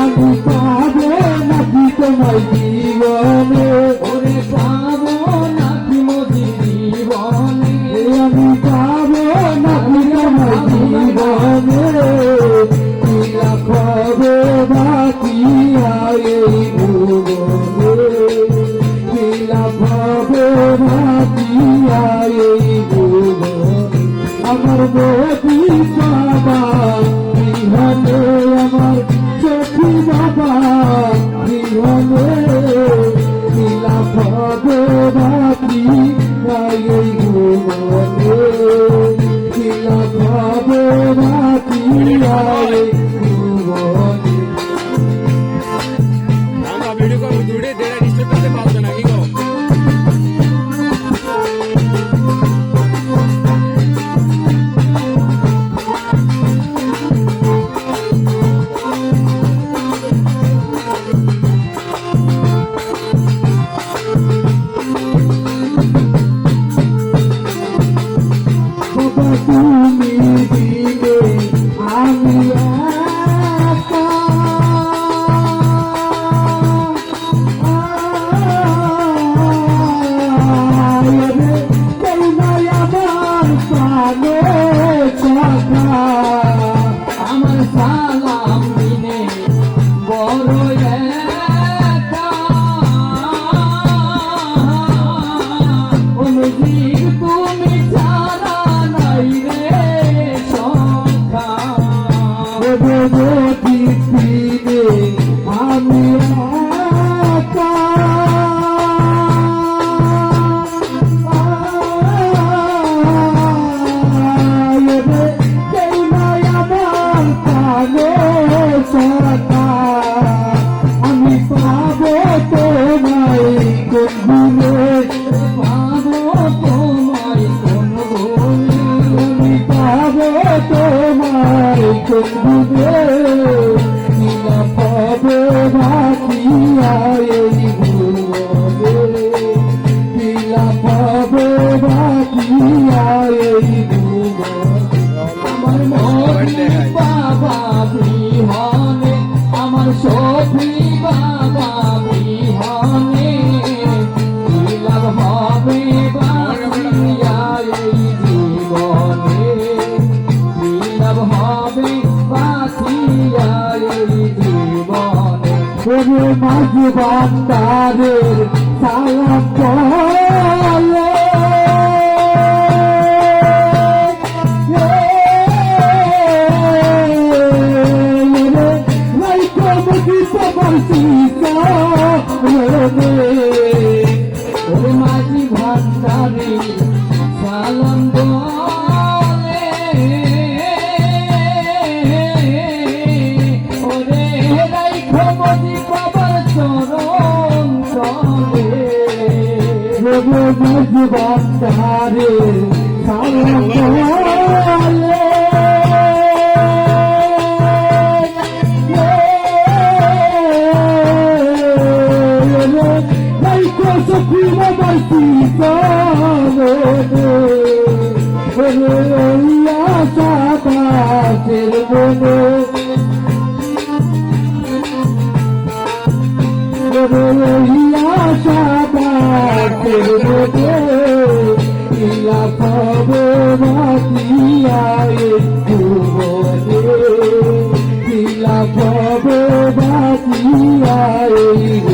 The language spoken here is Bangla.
আমি পাবো নাকি তোমার জীবনে, ওরে পাবো নাকি মোদি জীবনে, আমি পাবো নাকি তোমার জীবনে, কিলা খবে বাকি এই ভুবনে, কিলা খবে বাকি এই ভুবনে, আমার মোদি বাবা বিহনে, আমার চোখি বাবা বিহনে, নীলা ভবে বাকি এই ভুবনে, নীলা ভবে বাকি এই ভুবনে। আমরা ভিডিও করব দূরে দেড় ডিস্টার্ব করতে পারবে না কি গো। তুমি দিলে আমি একা, কেউ নাই আমার প্রাণে কথা, আমার সালাম দিনে বড় একা, অনুজির তুমি ছাড়া নাই রে সখা, দিনে আমি একা, কেউ নাই আমার প্রাণে সখা, আমি পাবো তোমায় কোন ভুলে, পাবো তোমায় কোন ভুলে, আমি পাবো তোমায় কোন ভুলে, নীলা পাবো বাকি এই ভুবনে, নীলা পাবো বাকি এই ভুবনে, আমার মোদি বাবা বিহনে, আমার সখী বাবা বিহনে, কি লাভ হবে বাঁচিয়া এই জীবনে, কি লাভ হবে বাঁচিয়া এই জীবনে, ওরে মাঝ ভান্ডারের সালাম বলে, ওরে মাঝি ভান্ডারি সালাম বলে, ওরে রাইখো মোদি বাবার চরণ তলে, ওরে মাঝি ভান্ডারি সালাম বলে, সখী বাবার পিছনে, আশা বাসের মনে, আশা বাসের মনে, ইলা পাবো বাকি এই ভুবনে, ইলা পাবো বাকি এই